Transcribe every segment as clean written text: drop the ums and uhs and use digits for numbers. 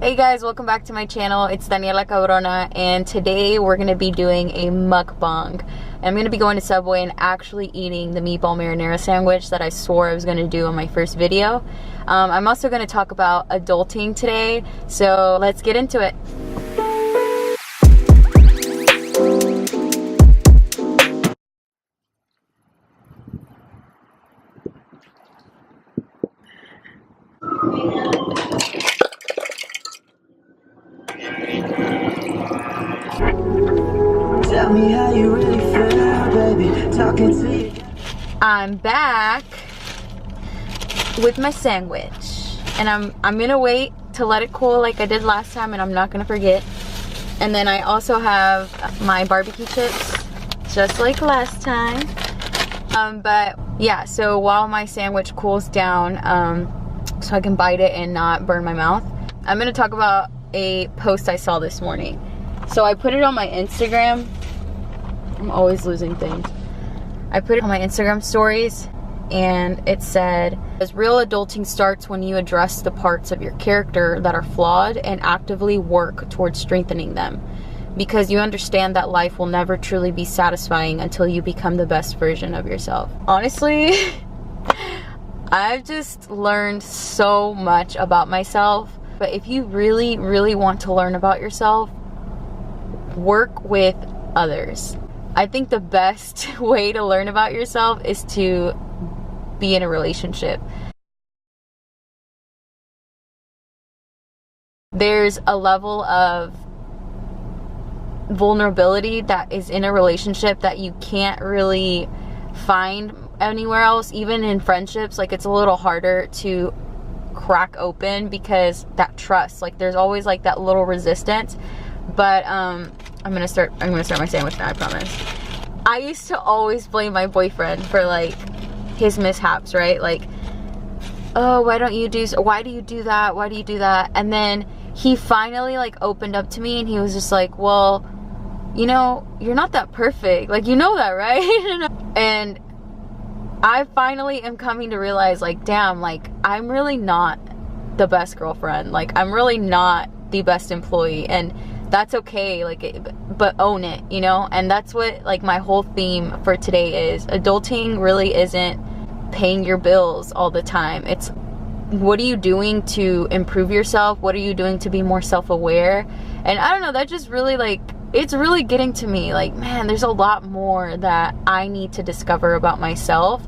Hey guys, welcome back to my channel. It's Daniela Cabrona, and today we're going to be doing a mukbang. I'm going to be going to Subway and actually eating the meatball marinara sandwich that I swore I was going to do on my first video. I'm also going to talk about adulting today, so let's get into it. Tell me how you really feel, baby. Talking to you. I'm back with my sandwich, and I'm gonna wait to let it cool like I did last time, and I'm not gonna forget. And then I also have my barbecue chips, just like last time. But yeah, so while my sandwich cools down, so I can bite it and not burn my mouth, I'm gonna talk about a post I saw this morning. So I put it on my Instagram. I'm always losing things. I put it on my Instagram stories, and it said, "As real adulting starts when you address the parts of your character that are flawed and actively work towards strengthening them. Because you understand that life will never truly be satisfying until you become the best version of yourself." Honestly, I've just learned so much about myself. But if you really, really want to learn about yourself, work with others. I think the best way to learn about yourself is to be in a relationship. There's a level of vulnerability that is in a relationship that you can't really find anywhere else. Even in friendships, like, it's a little harder to crack open because that trust, like, there's always like that little resistance. But I'm gonna start my sandwich now, I promise. I used to always blame my boyfriend for like his mishaps, right? Like, oh, why do you do that? Why do you do that? And then he finally like opened up to me, and he was just like, well, you know, you're not that perfect. Like, you know that, right? And I finally am coming to realize, like, damn, like, I'm really not the best girlfriend. Like, I'm really not the best employee, and that's okay, like, but own it, you know? And that's what, like, my whole theme for today is. Adulting really isn't paying your bills all the time. It's, what are you doing to improve yourself? What are you doing to be more self-aware? And I don't know, that just really, like, it's really getting to me. Like, man, there's a lot more that I need to discover about myself.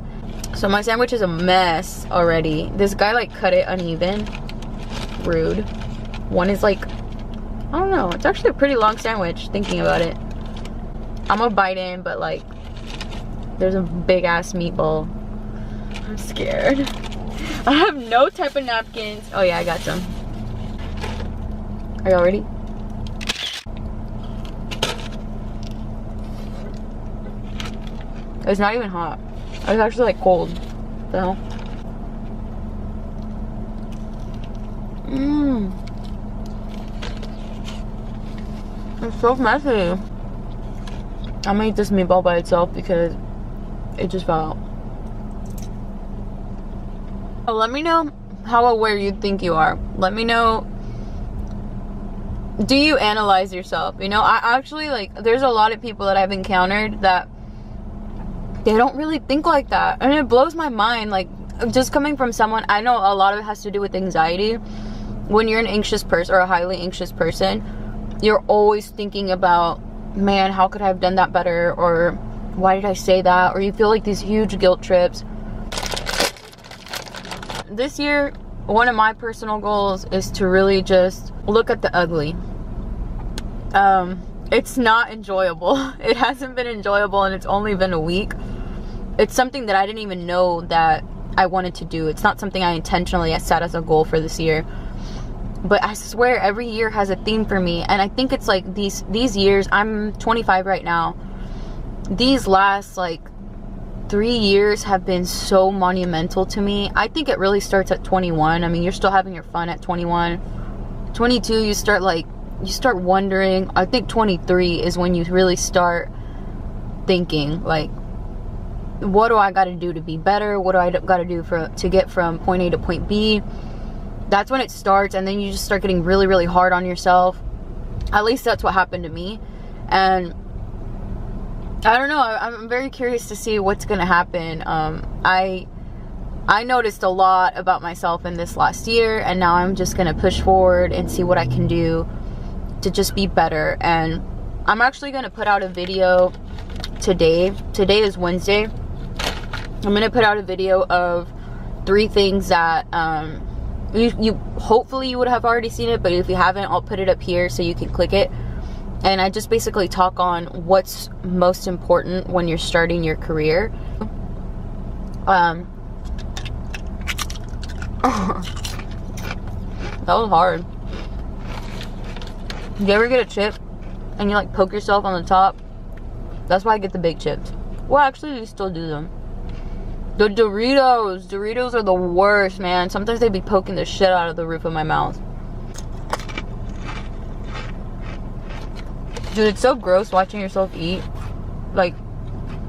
So my sandwich is a mess already. This guy, like, cut it uneven. Rude. One is, like, I don't know. It's actually a pretty long sandwich, thinking about it. I'm gonna bite in, but, like, there's a big ass meatball. I'm scared. I have no type of napkins. Oh yeah, I got some. Are y'all ready? It's not even hot. It's actually, like, cold. What the hell? It's so messy. I'm gonna eat this meatball by itself because it just fell out. Oh, let me know how aware you think you are. Let me know, do you analyze yourself? You know, I actually, like, there's a lot of people that I've encountered that they don't really think like that, and it blows my mind. Like, just coming from someone, I know a lot of it has to do with anxiety. When you're an anxious person or a highly anxious person, you're always thinking about, man, how could I have done that better? Or why did I say that? Or you feel like these huge guilt trips. This year, one of my personal goals is to really just look at the ugly. It's not enjoyable. It hasn't been enjoyable, and it's only been a week. It's something that I didn't even know that I wanted to do. It's not something I intentionally set as a goal for this year. But I swear every year has a theme for me. And I think it's like these years, I'm 25 right now. These last, like, 3 years have been so monumental to me. I think it really starts at 21. I mean, you're still having your fun at 21. 22, you start wondering. I think 23 is when you really start thinking, like, what do I got to do to be better? What do I got to do to get from point A to point B? that's when it starts, and then you just start getting really, really hard on yourself. At least that's what happened to me. And I don't know, I'm very curious to see what's gonna happen. I noticed a lot about myself in this last year, and now I'm just gonna push forward and see what I can do to just be better. And I'm actually gonna put out a video today. Today is Wednesday. I'm gonna put out a video of 3 things that you hopefully you would have already seen it, but if you haven't, I'll put it up here so you can click it. And I just basically talk on what's most important when you're starting your career. That was hard. You ever get a chip and you like poke yourself on the top? That's why I get the big chips. Well, actually, we still do them. The Doritos are the worst, man. Sometimes they be poking the shit out of the roof of my mouth. Dude, it's so gross watching yourself eat. Like,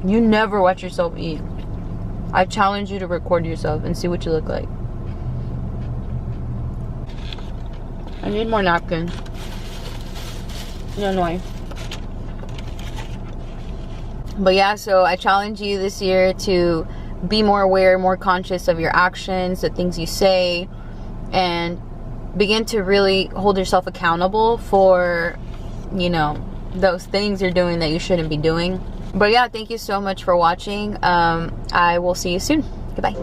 you never watch yourself eat. I challenge you to record yourself and see what you look like. I need more napkins. You're annoying. But yeah, so I challenge you this year to be more aware, more conscious of your actions, the things you say, and begin to really hold yourself accountable for, you know, those things you're doing that you shouldn't be doing. But yeah, thank you so much for watching. I will see you soon. Goodbye.